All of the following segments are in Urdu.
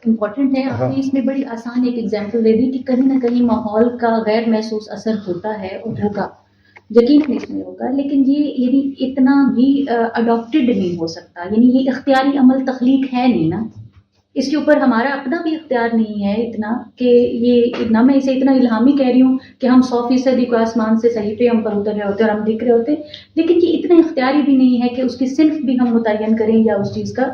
امپورٹنٹ ہے. آپ نے اس میں بڑی آسان ایک ایگزامپل دے دی کہ کہیں نہ کہیں ماحول کا غیر محسوس اثر ہوتا ہے اور ہوگا, یقیناً اس میں ہوگا, لیکن یہ یعنی اتنا بھی اڈاپٹیڈ نہیں ہو سکتا. یعنی یہ اختیاری عمل تخلیق ہے نہیں نا, اس کے اوپر ہمارا اپنا بھی اختیار نہیں ہے اتنا کہ یہ نہ میں اسے اتنا الہامی کہہ رہی ہوں کہ ہم 100% کو آسمان سے صحیفے ہم پر اتر رہے ہوتے اور ہم دکھ رہے ہوتے, لیکن یہ اتنا اختیاری بھی نہیں ہے کہ اس کی صنف بھی ہم متعین کریں یا اس چیز کا.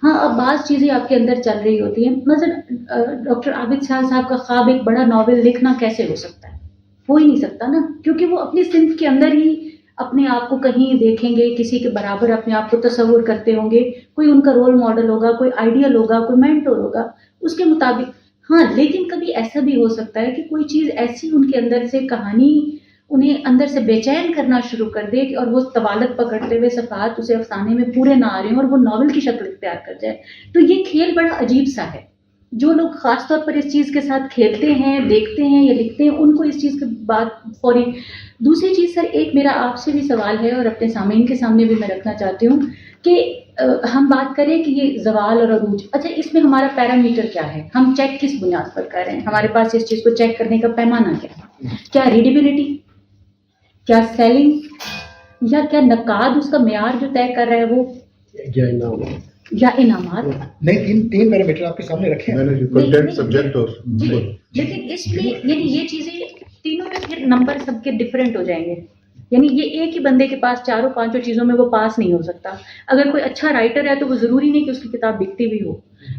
ہاں, اب بعض چیزیں آپ کے اندر چل رہی ہوتی ہیں. مثلا ڈاکٹر عابد سیال صاحب کا خواب ایک بڑا ناول لکھنا کیسے ہو سکتا ہے؟ ہو ہی نہیں سکتا نا, کیونکہ وہ اپنی صنف کے اندر ہی اپنے آپ کو کہیں دیکھیں گے, کسی کے برابر اپنے آپ کو تصور کرتے ہوں گے, کوئی ان کا رول ماڈل ہوگا, کوئی آئیڈیل ہوگا, کوئی مینٹور ہوگا, اس کے مطابق. ہاں, لیکن کبھی ایسا بھی ہو سکتا ہے کہ کوئی چیز ایسی ان کے اندر سے کہانی انہیں اندر سے بے چین کرنا شروع کر دے اور وہ طوالت پکڑتے ہوئے صفحات اسے افسانے میں پورے نہ آ رہے ہوں اور وہ ناول کی شکل اختیار کر جائے. تو یہ کھیل بڑا عجیب سا ہے. جو لوگ خاص طور پر اس چیز کے ساتھ کھیلتے ہیں, دیکھتے ہیں یا لکھتے ہیں, ان کو اس چیز کے بعد فوری. دوسری چیز سر, ایک میرا آپ سے بھی سوال ہے اور اپنے سامعین کے سامنے بھی میں رکھنا چاہتی ہوں کہ ہم بات کریں کہ یہ زوال اور عروج, اچھا اس میں ہمارا پیرامیٹر کیا ہے؟ ہم چیک کس بنیاد پر کر رہے ہیں؟ ہمارے پاس اس چیز کو چیک کرنے کا پیمانہ کیا ہے؟ کیا ریڈیبلٹی, کیا سیلنگ, یا کیا نقاد اس کا معیار جو طے کر رہا ہے وہ, یا انعامات؟ نہیں, تین پیرامیٹر آپ کے سامنے رکھے ہیں, کنٹینٹ, سبجیکٹ اور لیکن اس میں یعنی یہ چیزیں تینوں میں پھر نمبر سب کے ڈفرینٹ ہو جائیں گے. یعنی یہ ایک ہی بندے کے پاس چاروں پانچوں چیزوں میں وہ پاس نہیں ہو سکتا. اگر کوئی اچھا رائٹر ہے تو وہ ضروری نہیں کہ اس کی کتاب بکتی بھی ہو.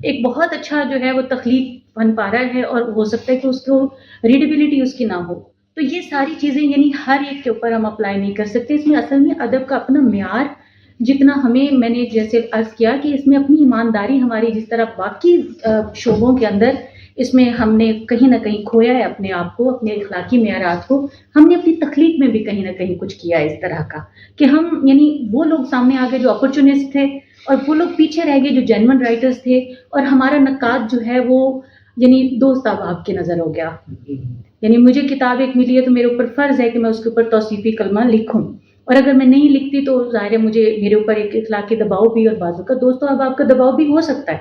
ایک بہت اچھا جو ہے وہ تخلیق فن پارہ ہے اور ہو سکتا ہے کہ اس کو ریڈیبلٹی اس کی نہ ہو. تو یہ ساری چیزیں یعنی ہر ایک کے اوپر ہم اپلائی نہیں کر سکتے. اس میں اصل میں ادب کا اپنا معیار جتنا ہمیں, میں نے جیسے عرض کیا کہ اس میں اپنی ایمانداری ہماری جس طرح باقی شعبوں کے اندر اس میں ہم نے کہیں نہ کہیں کھویا ہے اپنے آپ کو, اپنے اخلاقی معیارات کو. ہم نے اپنی تخلیق میں بھی کہیں نہ کہیں کچھ کیا اس طرح کا کہ ہم یعنی وہ لوگ سامنے آ گئے جو اپرچونسٹ تھے اور وہ لوگ پیچھے رہ گئے جو جینون رائٹرز تھے, اور ہمارا نقاد جو ہے وہ یعنی دوست احباب کے نظر ہو گیا. یعنی مجھے کتاب ایک ملی ہے تو میرے اوپر فرض ہے کہ میں اس کے اوپر توصیفی کلمہ لکھوں, اور اگر میں نہیں لکھتی تو ظاہر ہے مجھے میرے اوپر ایک اخلاقی دباؤ بھی اور بازو کا دوست احباب کا دباؤ بھی ہو سکتا ہے.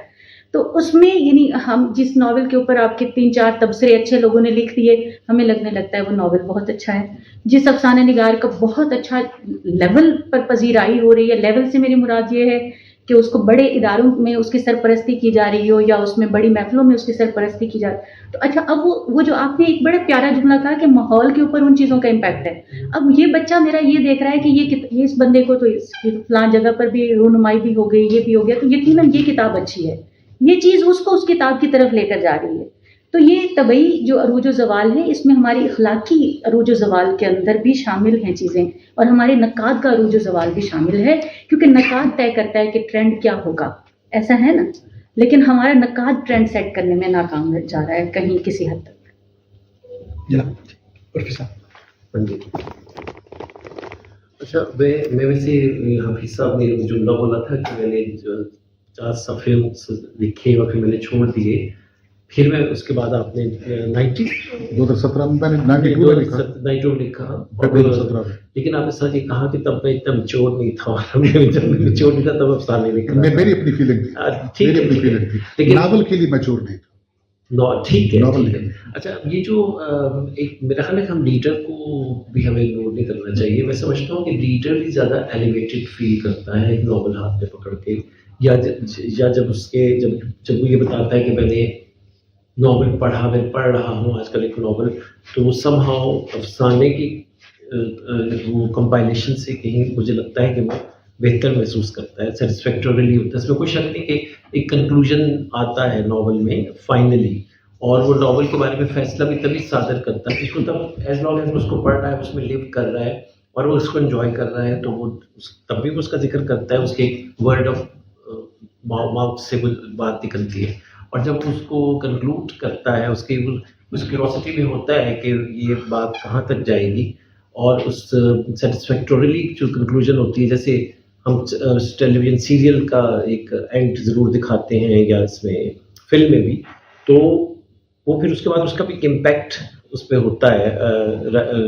تو اس میں یعنی ہم جس ناول کے اوپر آپ کے 3-4 تبصرے اچھے لوگوں نے لکھ دیے, ہمیں لگنے لگتا ہے وہ ناول بہت اچھا ہے. جس افسانہ نگار کا بہت اچھا لیول پر پذیرائی ہو رہی ہے, لیول سے میری مراد یہ ہے کہ اس کو بڑے اداروں میں اس کی سرپرستی کی جا رہی ہو یا اس میں بڑی محفلوں میں اس کی سرپرستی کی جا رہی ہے. تو اچھا, اب وہ جو آپ نے ایک بڑا پیارا جملہ کہا کہ ماحول کے اوپر ان چیزوں کا امپیکٹ ہے. اب یہ بچہ میرا یہ دیکھ رہا ہے کہ یہ اس بندے کو تو فلاں جگہ پر بھی رونمائی بھی ہو گئی, یہ بھی ہو گیا, تو یقیناً یہ کتاب اچھی ہے. یہ چیز اس کو اس کتاب کی طرف لے کر جا رہی ہے. تو یہ طبعی جو عروج و زوال ہے, اس میں ہماری اخلاقی عروج و زوال کے اندر بھی شامل ہیں چیزیں, اور ہمارے نقاد کا عروج و زوال بھی شامل ہے, کیونکہ نقاد طے کرتا ہے کہ ٹرینڈ کیا ہوگا, ایسا ہے نا. لیکن ہمارا نقاد ٹرینڈ سیٹ کرنے میں ناکام جا رہا ہے کہیں کسی حد تک. جناب پروفیسر. اچھا, میں ویسے حفیظ صاحب نے جملہ بولا تھا کہ میں نے 4 صفحے لکھے اور پھر میں نے چھوڑ دیے, پھر میں اس کے بعد آپ نے 2017 میں نے 92 لکھا, لیکن آپ نے سر یہ کہا کہ تب میں اتنا میچور نہیں تھا, جب میں میچور نہیں تھا تب افسانے لکھا. میری اپنی فیلنگ تھی, لیکن ناول کے لیے میچور نہیں تھا. ٹھیک ہے. اچھا, یہ جو ایک میرا خیال ہے کہ ہم ریڈر کو بھی ہمیں اگنور نہیں کرنا چاہیے. میں سمجھتا ہوں کہ ریڈر بھی زیادہ ایلیویٹڈ فیل کرتا ہے ایک ناول ہاتھ میں پکڑ کے, یا جب اس کے جب وہ یہ بتاتا ہے کہ میں نے ناول پڑھا, میں پڑھ رہا ہوں آج کل ایک ناول, تو وہ سم ہاؤ افسانے کی وہ کمپائلیشن سے کہیں مجھے لگتا ہے کہ وہ بہتر محسوس کرتا ہے, سیٹسفیکٹوریلی ہوتا ہے. اس میں کوئی شک نہیں کہ ایک کنکلوژن آتا ہے ناول میں فائنلی, اور وہ ناول کے بارے میں فیصلہ بھی تبھی صادر کرتا ہے کہ تب ایز لانگ ایز اس کو پڑھ رہا ہے, اس میں لیو کر رہا ہے اور وہ اس کو انجوائے کر رہا ہے, تو وہ تب بھی اس کا ذکر کرتا ہے, اس کے ورڈ آف ماؤتھ سے وہ بات نکلتی ہے. اور جب اس کو کنکلوڈ کرتا ہے, اس کیوریوسٹی میں ہوتا ہے کہ یہ بات کہاں تک جائے گی, اور اس سیٹسفیکٹوریلی جو کنکلوژن ہوتی ہے, جیسے ہم ٹیلی ویژن سیریل کا ایک اینڈ ضرور دکھاتے ہیں یا اس میں فلم میں بھی, تو وہ پھر اس کے بعد اس کا بھی امپیکٹ اس پہ ہوتا ہے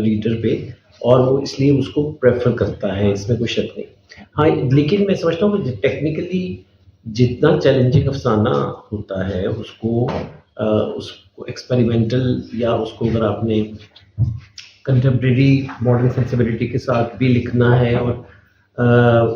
ریڈر پہ, اور وہ اس لیے اس کو پریفر کرتا ہے, اس میں کوئی شک نہیں. ہاں, لیکن میں سمجھتا ہوں کہ ٹیکنیکلی جتنا چیلنجنگ افسانہ ہوتا ہے اس کو ایکسپیریمنٹل یا اس کو اگر آپ نے کنٹمپریری ماڈرن سینسیبلٹی کے ساتھ بھی لکھنا ہے، اور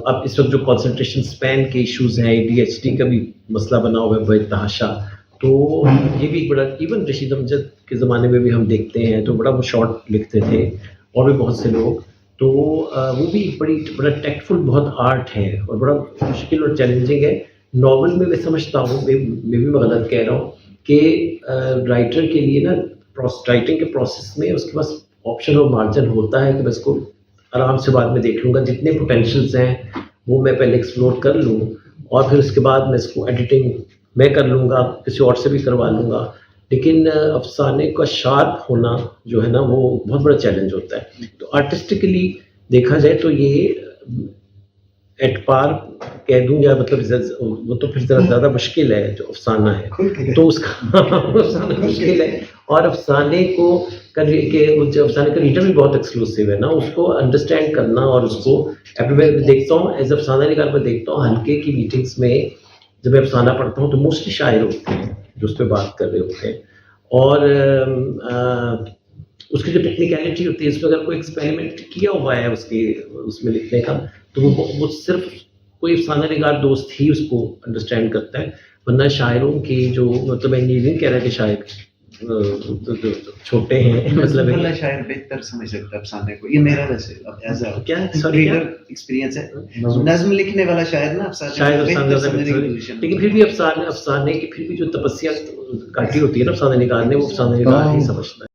اب اس وقت جو کنسنٹریشن سپین کے ایشوز ہیں، ADHD کا بھی مسئلہ بنا ہوا ہے بے تحاشا، تو یہ بھی بڑا، ایون رشید امجد کے زمانے میں بھی ہم دیکھتے ہیں تو بڑا وہ شارٹ لکھتے تھے اور بھی بہت سے لوگ، تو وہ بھی بڑا ٹیکٹفل بہت آرٹ ہے اور بڑا مشکل اور چیلنجنگ ہے۔ ناول میں سمجھتا ہوں، میں بھی غلط کہہ رہا ہوں کہ رائٹر کے لیے نا رائٹنگ کے پروسیس میں اس کے پاس آپشن اور مارجن ہوتا ہے کہ میں اس کو آرام سے بعد میں دیکھ لوں گا، جتنے پوٹینشیلز ہیں وہ میں پہلے ایکسپلور کر لوں اور پھر اس کے بعد میں اس کو ایڈیٹنگ میں کر لوں گا، کسی اور سے بھی کروا لوں گا۔ لیکن افسانے کا شارپ ہونا جو ہے نا وہ بہت بڑا چیلنج ہوتا ہے۔ تو آرٹسٹکلی دیکھا جائے تو یہ ایٹ پار کہہ دوں یا مطلب وہ تو پھر ذرا زیادہ مشکل ہے جو افسانہ ہے، تو اس کا افسانہ مشکل ہے، اور افسانے کو افسانے کا ریڈر بھی بہت ایکسکلوسیو ہے نا، اس کو انڈرسٹینڈ کرنا، اور اس کو میں دیکھتا ہوں ایز افسانہ نگار میں دیکھتا ہوں ہلکے کی میٹنگس میں جب میں افسانہ پڑھتا ہوں تو موسٹلی شاعر ہوتے ہیں جو اس پہ بات کر رہے ہوتے ہیں، اور اس کی جو ٹیکنیکلٹی ہوتی ہے اس میں اگر کوئی ایکسپیریمنٹ کیا ہوا ہے اس میں لکھنے کا تو وہ صرف کوئی افسانہ نگار دوست ہی اس کو انڈرسٹینڈ کرتا ہے، ورنہ شاعروں کی جو مطلب یہ نہیں کہہ رہا کہ شاعر چھوٹے ہیں، مطلب شاعر بہتر سمجھ سکتا ہے افسانے کو، یہ میرا ویسے کیا ریڈر ایکسپیرینس ہے۔ نظم لکھنے والا شاعر نا شاید لیکن پھر بھی افسانے کی پھر بھی جو تپسیا کاٹی ہوتی ہے نا افسانہ نگار نے، وہ افسانہ نگار ہی سمجھتا ہے۔